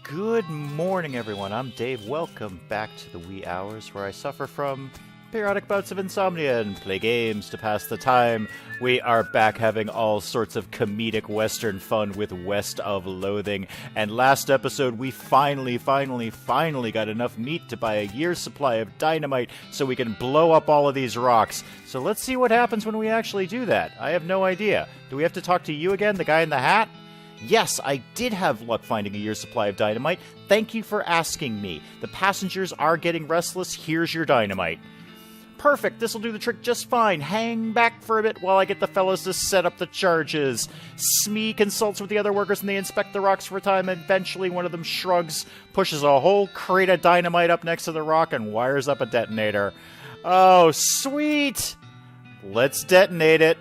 Good morning, everyone. I'm Dave. Welcome back to the wee hours where I suffer from periodic bouts of insomnia and play games to pass the time. We are back having all sorts of comedic Western fun with West of Loathing. And last episode, we finally got enough meat to buy a year's supply of dynamite so we can blow up all of these rocks. So let's see what happens when we actually do that. I have no idea. Do we have to talk to you again, the guy in the hat? Yes, I did have luck finding a year's supply of dynamite. Thank you for asking me. The passengers are getting restless. Here's your dynamite. Perfect, this'll do the trick just fine. Hang back for a bit while I get the fellas to set up the charges. Smee consults with the other workers and they inspect the rocks for a time. Eventually one of them shrugs, pushes a whole crate of dynamite up next to the rock and wires up a detonator. Oh, sweet! Let's detonate it.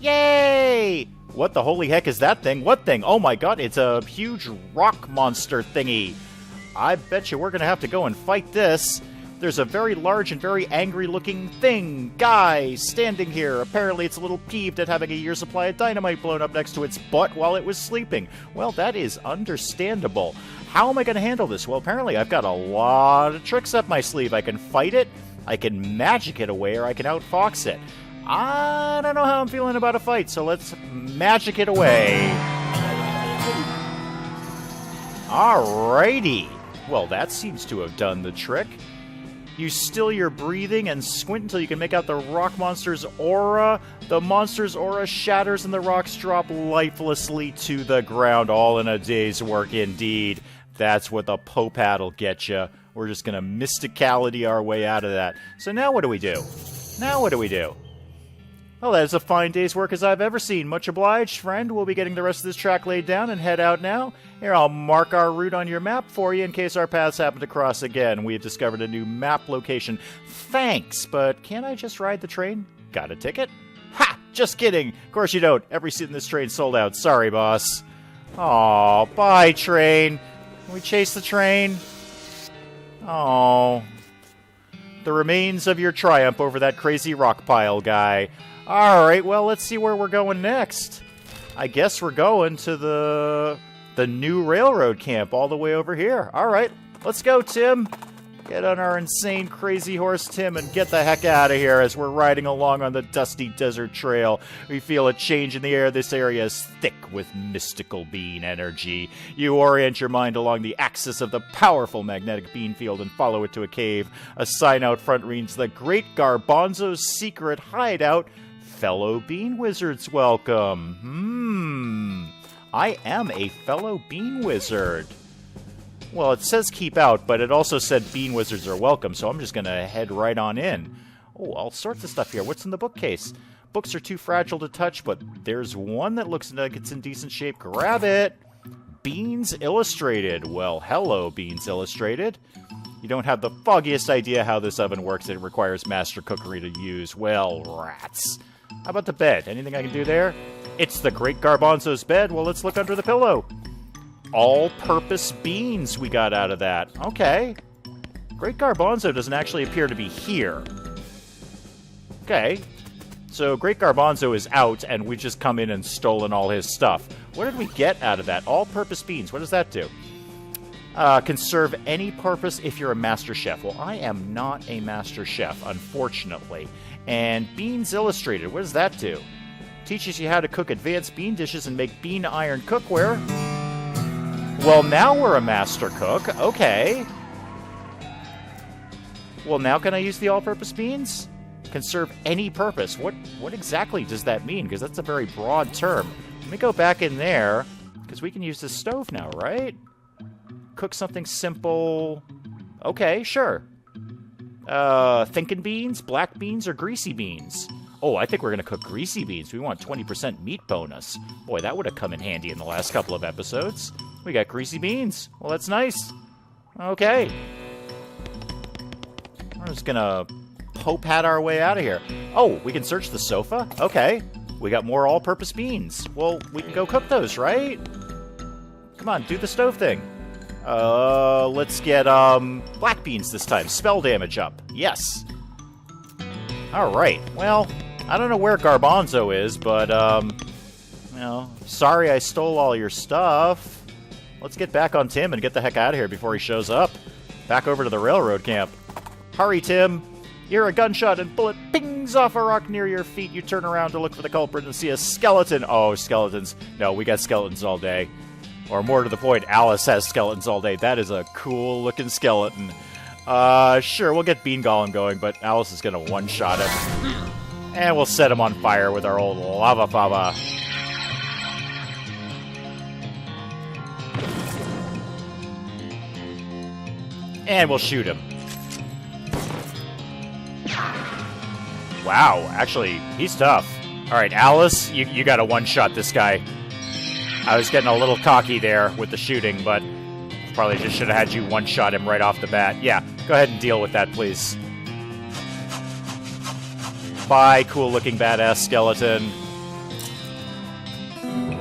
Yay! What the holy heck is that thing? What thing? Oh my god, it's a huge rock monster thingy. I bet you we're gonna have to go and fight this. There's a very large and very angry-looking guy, standing here. Apparently it's a little peeved at having a year's supply of dynamite blown up next to its butt while it was sleeping. Well, that is understandable. How am I going to handle this? Well, apparently I've got a lot of tricks up my sleeve. I can fight it, I can magic it away, or I can outfox it. I don't know how I'm feeling about a fight, so let's magic it away. Alrighty. Well, that seems to have done the trick. You still your breathing and squint until you can make out the rock monster's aura. The monster's aura shatters and the rocks drop lifelessly to the ground, all in a day's work indeed. That's what the Pope hat'll get you. We're just going to mysticality our way out of that. So now what do we do? Well, that is a fine day's work as I've ever seen. Much obliged, friend. We'll be getting the rest of this track laid down and head out now. Here, I'll mark our route on your map for you in case our paths happen to cross again. We've discovered a new map location. Thanks, but can't I just ride the train? Got a ticket? Ha! Just kidding. Of course you don't. Every seat in this train sold out. Sorry, boss. Aw, bye, train. Can we chase the train? Oh. The remains of your triumph over that crazy rock pile guy. Alright, well, let's see where we're going next. I guess we're going to the new railroad camp all the way over here. Alright, let's go, Tim. Get on our insane, crazy horse, Tim, and get the heck out of here as we're riding along on the dusty desert trail. We feel a change in the air. This area is thick with mystical bean energy. You orient your mind along the axis of the powerful magnetic bean field and follow it to a cave. A sign out front reads, "The Great Garbanzo's Secret Hideout. Fellow bean wizards welcome." I am a fellow bean wizard. Well, it says keep out, but it also said bean wizards are welcome, so I'm just going to head right on in. Oh, all sorts of stuff here. What's in the bookcase? Books are too fragile to touch, but there's one that looks like it's in decent shape. Grab it! Beans Illustrated. Well, hello, Beans Illustrated. You don't have the foggiest idea how this oven works. It requires master cookery to use. Well, rats. How about the bed? Anything I can do there? It's the Great Garbanzo's bed. Well, let's look under the pillow. All-purpose beans we got out of that. Okay. Great Garbanzo doesn't actually appear to be here. Okay. So Great Garbanzo is out, and we just come in and stolen all his stuff. What did we get out of that? All-purpose beans. What does that do? Can serve any purpose if you're a master chef. Well, I am not a master chef, unfortunately. And Beans Illustrated, what does that do? Teaches you how to cook advanced bean dishes and make bean iron cookware. Well, now we're a master cook. Okay. Well, now can I use the all-purpose beans? Can serve any purpose. What exactly does that mean? Because that's a very broad term. Let me go back in there, because we can use the stove now, right? Cook something simple. Okay, sure. Thinking beans, black beans, or greasy beans? Oh, I think we're going to cook greasy beans. We want 20% meat bonus. Boy, that would have come in handy in the last couple of episodes. We got greasy beans. Well, that's nice. Okay. We're just going to Pope hat our way out of here. Oh, we can search the sofa? Okay. We got more all-purpose beans. Well, we can go cook those, right? Come on, do the stove thing. Let's get, black beans this time. Spell damage up. Yes. Alright, well, I don't know where Garbanzo is, but, you know, sorry I stole all your stuff. Let's get back on Tim and get the heck out of here before he shows up. Back over to the railroad camp. Hurry, Tim! You hear a gunshot and bullet pings off a rock near your feet. You turn around to look for the culprit and see a skeleton. Oh, skeletons. No, we got skeletons all day. Or more to the point, Alice has skeletons all day. That is a cool-looking skeleton. Sure, we'll get Bean Golem going, but Alice is going to one-shot him. And we'll set him on fire with our old lava fava. And we'll shoot him. Wow, actually, he's tough. Alright, Alice, you gotta one-shot this guy. I was getting a little cocky there with the shooting, but probably just should have had you one-shot him right off the bat. Yeah, go ahead and deal with that, please. Bye, cool-looking badass skeleton.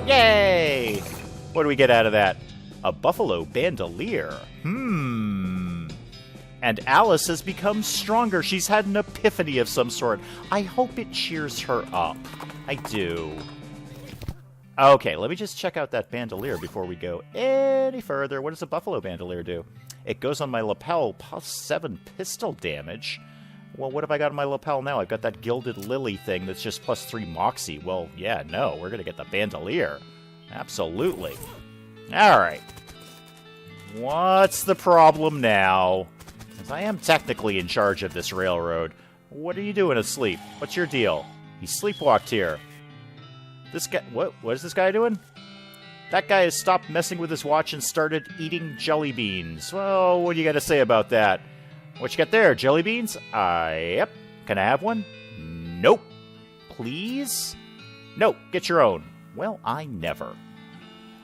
Yay! What do we get out of that? A buffalo bandolier. And Alice has become stronger. She's had an epiphany of some sort. I hope it cheers her up. I do. Okay, let me just check out that bandolier before we go any further. What does a buffalo bandolier do? It goes on my lapel, +7 pistol damage. Well, what have I got on my lapel now? I've got that gilded lily thing that's just +3 moxie. Well, yeah, no, we're going to get the bandolier. Absolutely. All right. What's the problem now? Since I am technically in charge of this railroad, what are you doing asleep? What's your deal? He sleepwalked here. This guy, what is this guy doing? That guy has stopped messing with his watch and started eating jelly beans. Well, what do you got to say about that? What you got there, jelly beans? Yep. Can I have one? Nope. Please? Nope, get your own. Well, I never.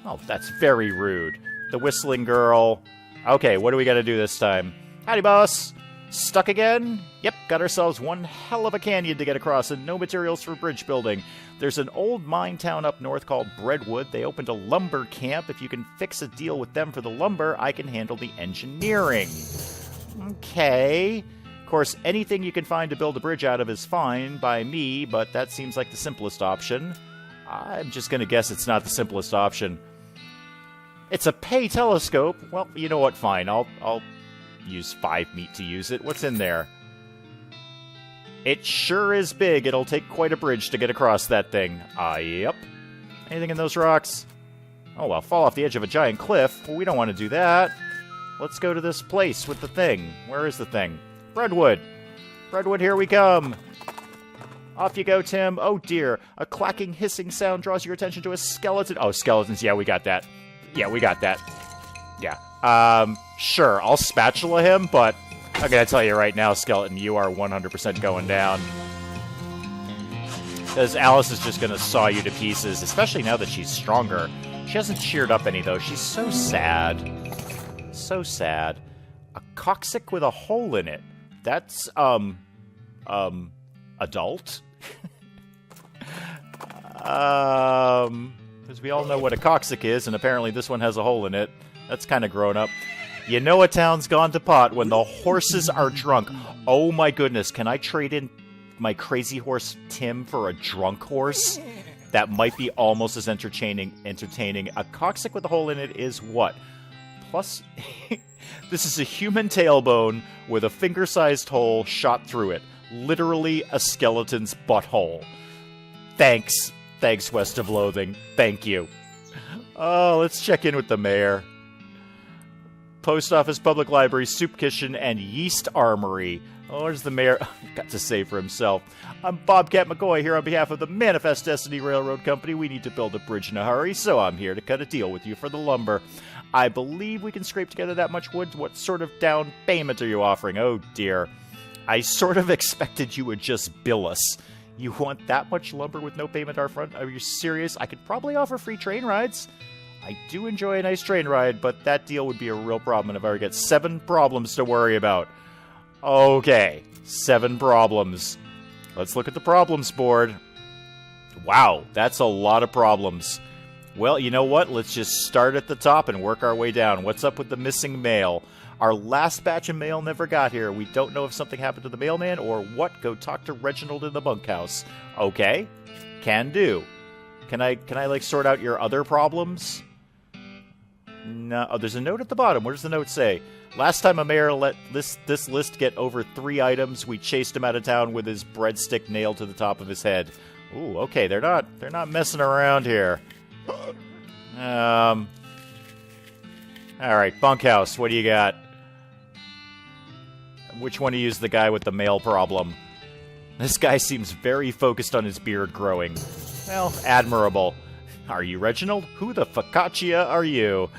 Oh, that's very rude. The whistling girl. Okay, what do we got to do this time? Howdy, boss. Stuck again? Yep, got ourselves one hell of a canyon to get across and no materials for bridge building. There's an old mine town up north called Breadwood. They opened a lumber camp. If you can fix a deal with them for the lumber, I can handle the engineering. Okay. Of course, anything you can find to build a bridge out of is fine by me, but that seems like the simplest option. I'm just going to guess it's not the simplest option. It's a pay telescope. Well, you know what? Fine. I'll use 5 meat to use it. What's in there? It sure is big. It'll take quite a bridge to get across that thing. Yep. Anything in those rocks? Oh, well, fall off the edge of a giant cliff. Well, we don't want to do that. Let's go to this place with the thing. Where is the thing? Breadwood. Breadwood, here we come. Off you go, Tim. Oh, dear. A clacking, hissing sound draws your attention to a skeleton. Oh, skeletons. Yeah, we got that. Yeah, we got that. Yeah. Sure, I'll spatula him, but I gotta tell you right now, skeleton, you are 100% going down. Because Alice is just gonna saw you to pieces, especially now that she's stronger. She hasn't cheered up any, though. She's so sad. So sad. A coccyx with a hole in it. That's, adult? Because we all know what a coccyx is, and apparently this one has a hole in it. That's kind of grown up. You know a town's gone to pot when the horses are drunk. Oh my goodness, can I trade in my crazy horse Tim for a drunk horse? That might be almost as entertaining. A coccyx with a hole in it is what? Plus, this is a human tailbone with a finger-sized hole shot through it. Literally a skeleton's butthole. Thanks. Thanks, West of Loathing. Thank you. Oh, let's check in with the mayor. Post office, public library, soup kitchen, and yeast armory. Oh, there's the mayor. Got to say for himself. I'm Bobcat McCoy here on behalf of the Manifest Destiny Railroad Company. We need to build a bridge in a hurry, so I'm here to cut a deal with you for the lumber. I believe we can scrape together that much wood. What sort of down payment are you offering? Oh, dear. I sort of expected you would just bill us. You want that much lumber with no payment up front? Are you serious? I could probably offer free train rides. I do enjoy a nice train ride, but that deal would be a real problem if I were to get 7 problems to worry about. Okay, 7 problems. Let's look at the problems board. Wow, that's a lot of problems. Well, you know what? Let's just start at the top and work our way down. What's up with the missing mail? Our last batch of mail never got here. We don't know if something happened to the mailman or what. Go talk to Reginald in the bunkhouse. Okay, can do. Can I like sort out your other problems? No. Oh, there's a note at the bottom. What does the note say? Last time a mayor let this list get over 3 items, we chased him out of town with his breadstick nailed to the top of his head. Ooh, okay, they're not messing around here. All right, bunkhouse, what do you got? Which one of you is the guy with the mail problem? This guy seems very focused on his beard growing. Well, admirable. Are you Reginald? Who the focaccia are you?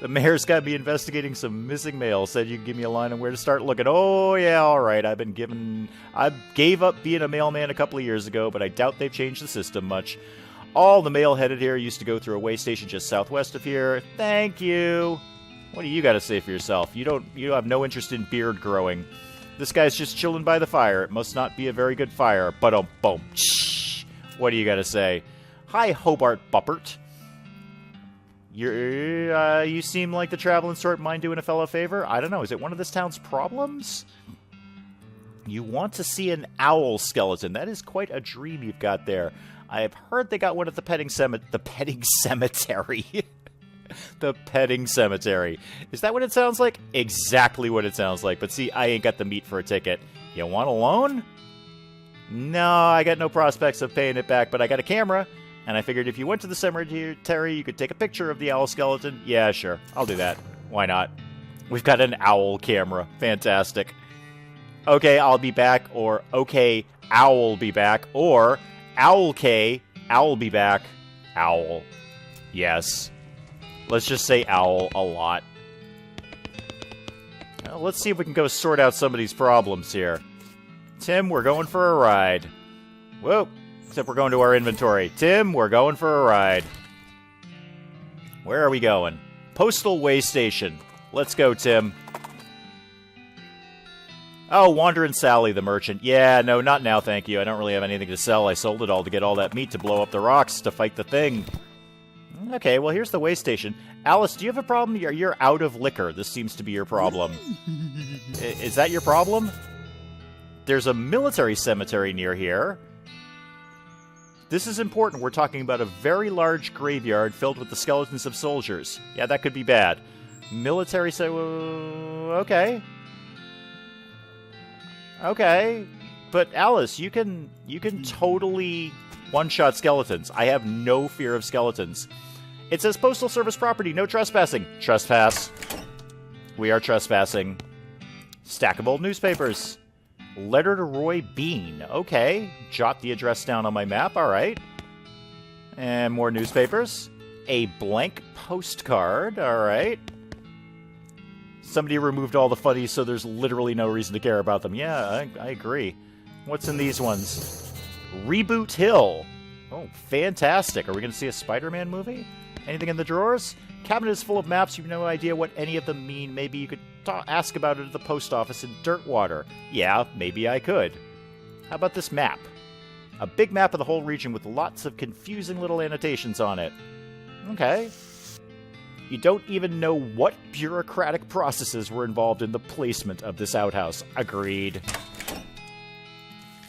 The mayor's got me investigating some missing mail. Said you can give me a line on where to start looking. Oh, yeah, all right. I gave up being a mailman a couple of years ago, but I doubt they've changed the system much. All the mail headed here used to go through a way station just southwest of here. Thank you. What do you got to say for yourself? You have no interest in beard growing. This guy's just chilling by the fire. It must not be a very good fire. Boom. What do you got to say? Hi, Hobart Buppert. You seem like the traveling sort. Mind doing a fellow favor? I don't know. Is it one of this town's problems? You want to see an owl skeleton. That is quite a dream you've got there. I have heard they got one at the petting cemetery. The petting cemetery. Is that what it sounds like? Exactly what it sounds like. But see, I ain't got the meat for a ticket. You want a loan? No, I got no prospects of paying it back, but I got a camera. And I figured if you went to the cemetery, you could take a picture of the owl skeleton. Yeah, sure. I'll do that. Why not? We've got an owl camera. Fantastic. Okay, I'll be back. Or, okay, owl be back. Or, owl K, owl be back. Owl. Yes. Let's just say owl a lot. Well, let's see if we can go sort out some of these problems here. Tim, we're going for a ride. Whoa. Except we're going to our inventory. Tim, we're going for a ride. Where are we going? Postal Way Station. Let's go, Tim. Oh, Wanderin' Sally, the merchant. Yeah, no, not now, thank you. I don't really have anything to sell. I sold it all to get all that meat to blow up the rocks to fight the thing. Okay, well, here's the way station. Alice, do you have a problem? You're out of liquor. This seems to be your problem. Is that your problem? There's a military cemetery near here. This is important. We're talking about a very large graveyard filled with the skeletons of soldiers. Yeah, that could be bad. Military okay. Okay. But Alice, you can totally one-shot skeletons. I have no fear of skeletons. It says Postal Service property, no trespassing. Trespass. We are trespassing. Stack of old newspapers. Letter to Roy Bean. Okay. Jot the address down on my map. All right. And more newspapers. A blank postcard. All right. Somebody removed all the funnies, so there's literally no reason to care about them. Yeah, I agree. What's in these ones? Reboot Hill. Oh, fantastic. Are we going to see a Spider-Man movie? Anything in the drawers? Cabinet is full of maps. You have no idea what any of them mean. Maybe you could ask about it at the post office in Dirtwater. Yeah, maybe I could. How about this map? A big map of the whole region with lots of confusing little annotations on it. Okay. You don't even know what bureaucratic processes were involved in the placement of this outhouse. Agreed.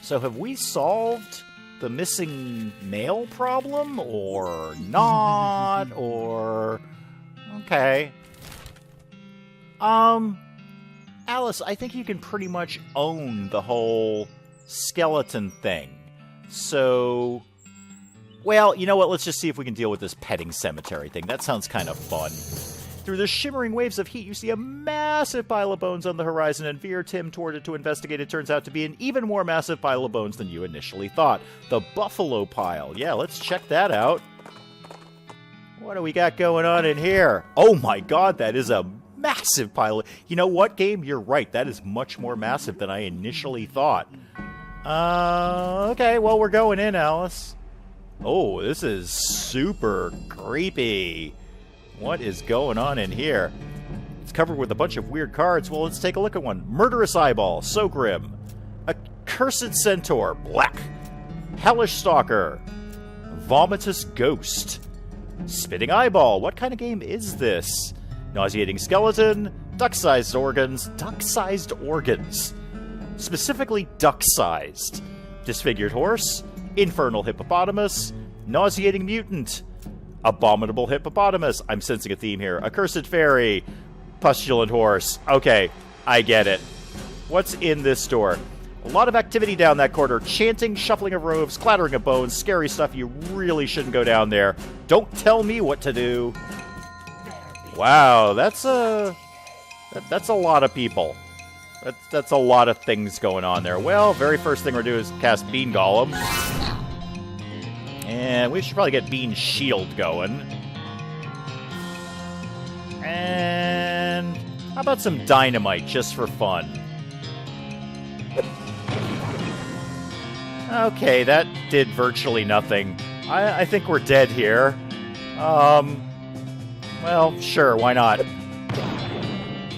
So have we solved the missing mail problem? Or not? Or... Okay. Alice, I think you can pretty much own the whole skeleton thing. So... Well, you know what? Let's just see if we can deal with this petting cemetery thing. That sounds kind of fun. Through the shimmering waves of heat, you see a massive pile of bones on the horizon and veer Tim toward it to investigate. It turns out to be an even more massive pile of bones than you initially thought. The buffalo pile. Yeah, let's check that out. What do we got going on in here? Oh my god, that is a massive pile. You know what, game? You're right. That is much more massive than I initially thought. Okay, well, we're going in, Alice. Oh, this is super creepy. What is going on in here? It's covered with a bunch of weird cards. Well, let's take a look at one. Murderous Eyeball, so grim. Accursed Centaur, black. Hellish Stalker. Vomitous Ghost. Spitting Eyeball, what kind of game is this? Nauseating Skeleton. Duck-sized organs. Duck-sized organs. Specifically duck-sized. Disfigured Horse. Infernal Hippopotamus, Nauseating Mutant, Abominable hippopotamus. I'm sensing a theme here. Accursed fairy. Pustulant horse. Okay, I get it. What's in this store? A lot of activity down that corridor. Chanting, shuffling of robes, clattering of bones, scary stuff. You really shouldn't go down there. Don't tell me what to do. Wow, that's a lot of people. That's a lot of things going on there. Well, very first thing we're going to do is cast Bean Golem. And we should probably get Bean Shield going. And how about some Dynamite, just for fun? Okay, that did virtually nothing. I think we're dead here. Well, sure, why not?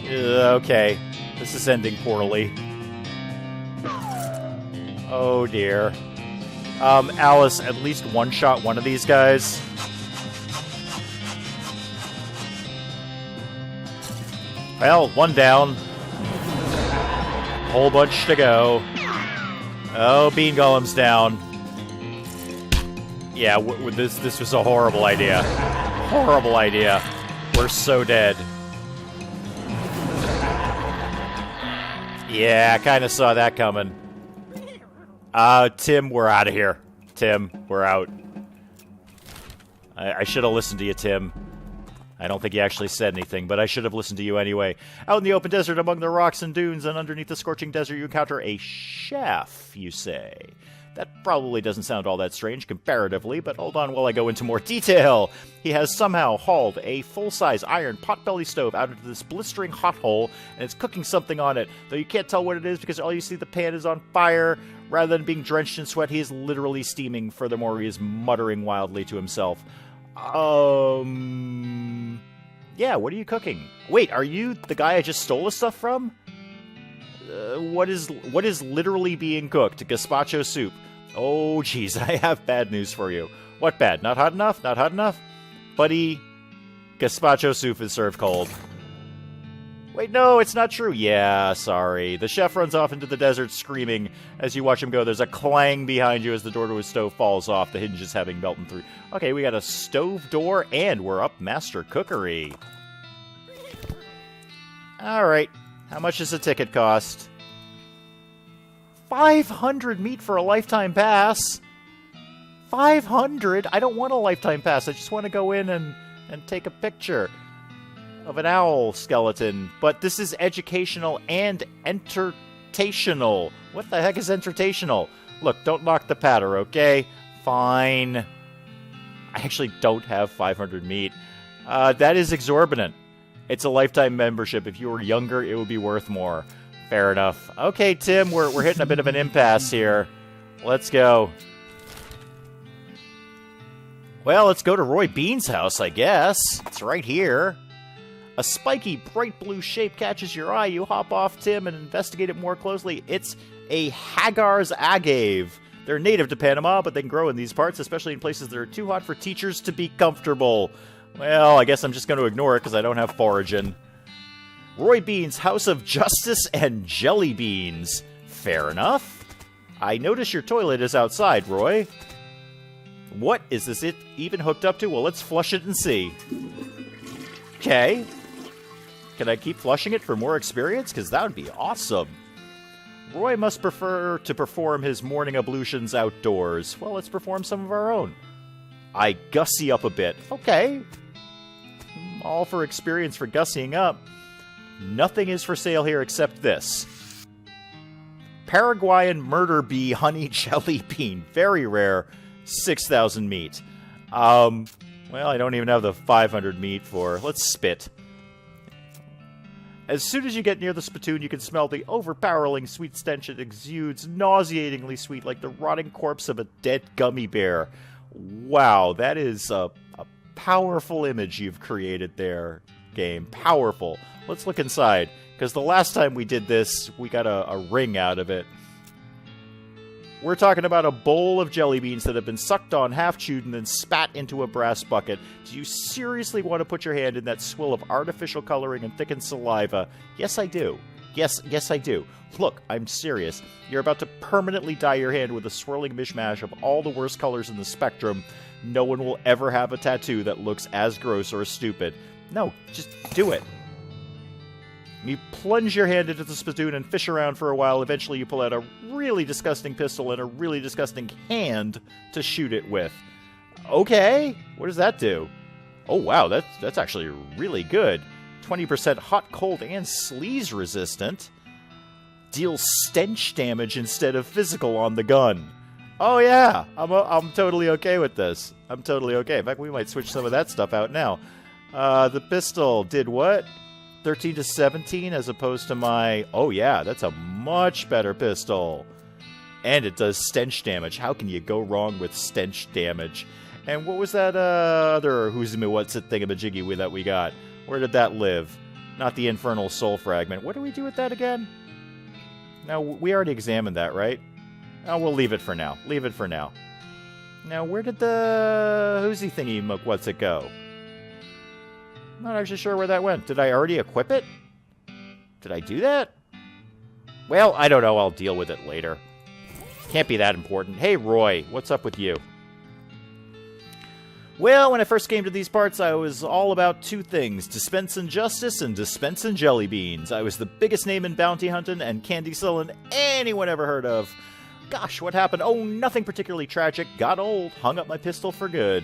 Okay, this is ending poorly. Oh dear. Alice, at least one-shot one of these guys. Well, one down. Whole bunch to go. Oh, Bean Golem's down. Yeah, this was a horrible idea. Horrible idea. We're so dead. Yeah, I kind of saw that coming. Tim, we're out of here. Tim, we're out. I should have listened to you, Tim. I don't think you actually said anything, but I should have listened to you anyway. Out in the open desert, among the rocks and dunes, and underneath the scorching desert, you encounter a chef, you say. That probably doesn't sound all that strange comparatively, but hold on while I go into more detail. He has somehow hauled a full-size iron potbelly stove out into this blistering hot hole, and is cooking something on it, though you can't tell what it is because all you see the pan is on fire. Rather than being drenched in sweat, he is literally steaming. Furthermore, he is muttering wildly to himself. Yeah, what are you cooking? Wait, are you the guy I just stole the stuff from? What is literally being cooked? Gazpacho soup. Oh, jeez, I have bad news for you. What bad? Not hot enough? Not hot enough? Buddy, gazpacho soup is served cold. Wait, no, it's not true. Yeah, sorry. The chef runs off into the desert screaming. As you watch him go, there's a clang behind you as the door to his stove falls off, the hinges having melted through. Okay, we got a stove door, and we're up Master Cookery. Alright, how much does a ticket cost? 500 meat for a lifetime pass? 500? I don't want a lifetime pass. I just want to go in and take a picture of an owl skeleton. But this is educational and entertainal. What the heck is entertainal? Look, don't knock the patter, okay? Fine. I actually don't have 500 meat. That is exorbitant. It's a lifetime membership. If you were younger, it would be worth more. Fair enough. Okay, Tim, we're hitting a bit of an impasse here. Let's go. Well, let's go to Roy Bean's house, I guess. It's right here. A spiky, bright blue shape catches your eye. You hop off, Tim, and investigate it more closely. It's a Hagar's agave. They're native to Panama, but they can grow in these parts, especially in places that are too hot for teachers to be comfortable. Well, I guess I'm just going to ignore it because I don't have foraging. Roy Bean's House of Justice and Jelly Beans. Fair enough. I notice your toilet is outside, Roy. What is this it even hooked up to? Well, let's flush it and see. Okay. Can I keep flushing it for more experience? Because that would be awesome. Roy must prefer to perform his morning ablutions outdoors. Well, let's perform some of our own. I gussy up a bit. Okay. All for experience for gussying up. Nothing is for sale here except this. Paraguayan murder bee honey jelly bean. Very rare. 6,000 meat. Well, I don't even have the 500 meat for. Let's spit. As soon as you get near the spittoon, you can smell the overpowering sweet stench. It exudes nauseatingly sweet like the rotting corpse of a dead gummy bear. Wow, that is a powerful image you've created there, game. Powerful. Let's look inside, because the last time we did this, we got a ring out of it. We're talking about a bowl of jelly beans that have been sucked on, half-chewed, and then spat into a brass bucket. Do you seriously want to put your hand in that swill of artificial coloring and thickened saliva? Yes, I do. Yes, I do. Look, I'm serious. You're about to permanently dye your hand with a swirling mishmash of all the worst colors in the spectrum. No one will ever have a tattoo that looks as gross or as stupid. No, just do it. You plunge your hand into the spittoon and fish around for a while. Eventually you pull out a really disgusting pistol and a really disgusting hand to shoot it with. Okay, what does that do? Oh wow, that's actually really good. 20% hot, cold, and sleaze resistant. Deals stench damage instead of physical on the gun. Oh yeah, I'm totally okay with this. I'm totally okay. In fact, we might switch some of that stuff out now. The pistol did what? 13 to 17 as opposed to my... Oh yeah, that's a much better pistol. And it does stench damage. How can you go wrong with stench damage? And what was that other who's me what's it thingamajiggy that we got? Where did that live? Not the Infernal Soul Fragment. What do we do with that again? No, we already examined that, right? Oh, we'll leave it for now. Leave it for now. Now, where did the whoosy thingy what's it go? Not actually sure where that went. Did I already equip it? Did I do that? Well, I don't know. I'll deal with it later. Can't be that important. Hey, Roy, what's up with you? Well, when I first came to these parts, I was all about two things. Dispensing justice and dispensing jelly beans. I was the biggest name in bounty hunting and candy selling anyone ever heard of. Gosh, what happened? Oh, nothing particularly tragic. Got old. Hung up my pistol for good.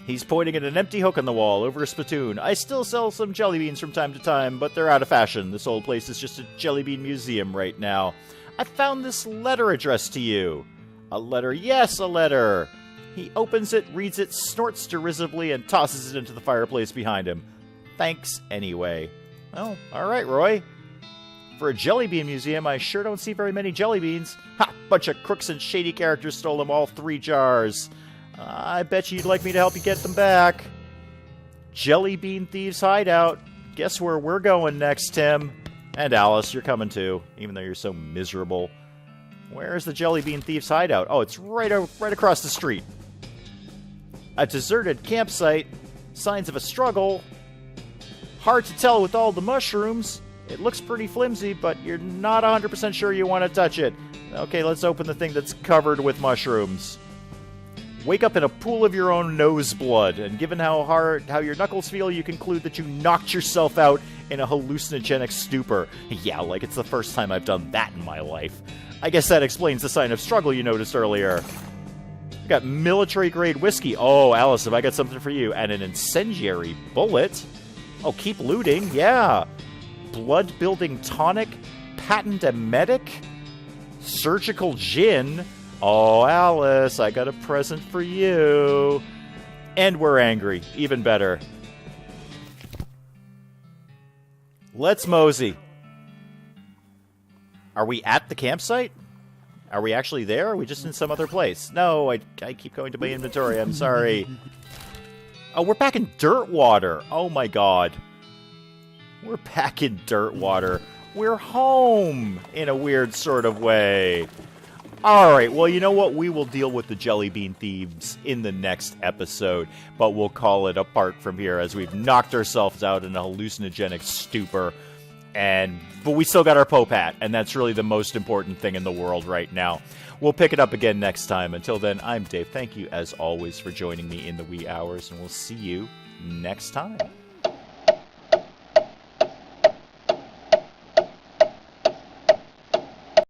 He's pointing at an empty hook on the wall over a spittoon. I still sell some jelly beans from time to time, but they're out of fashion. This old place is just a jelly bean museum right now. I found this letter addressed to you. A letter? Yes, a letter. He opens it, reads it, snorts derisively, and tosses it into the fireplace behind him. Thanks, anyway. Oh, alright, Roy. For a jelly bean museum, I sure don't see very many jelly beans. Ha! Bunch of crooks and shady characters stole them all 3 jars. I bet you'd like me to help you get them back. Jelly Bean Thieves Hideout. Guess where we're going next, Tim? And Alice, you're coming too, even though you're so miserable. Where's the Jelly Bean Thieves Hideout? Oh, it's right across the street. A deserted campsite. Signs of a struggle. Hard to tell with all the mushrooms. It looks pretty flimsy, but you're not 100% sure you want to touch it. Okay, let's open the thing that's covered with mushrooms. Wake up in a pool of your own nose blood, and given how your knuckles feel, you conclude that you knocked yourself out in a hallucinogenic stupor. Yeah, like it's the first time I've done that in my life. I guess that explains the sign of struggle you noticed earlier. We got military-grade whiskey. Oh, Alice, have I got something for you? And an incendiary bullet. Oh, keep looting. Yeah. Blood-building tonic. Patent emetic. Surgical gin. Oh, Alice, I got a present for you. And we're angry. Even better. Let's mosey. Are we at the campsite? Are we actually there, or are we just in some other place? No, I keep going to my inventory. I'm sorry. Oh, we're back in Dirtwater. Oh, my God. We're back in Dirtwater. We're home in a weird sort of way. Alright, well, you know what? We will deal with the Jelly Bean Thieves in the next episode, but we'll call it apart from here as we've knocked ourselves out in a hallucinogenic stupor. But we still got our Pope hat, and that's really the most important thing in the world right now. We'll pick it up again next time. Until then, I'm Dave. Thank you, as always, for joining me in the wee hours, and we'll see you next time.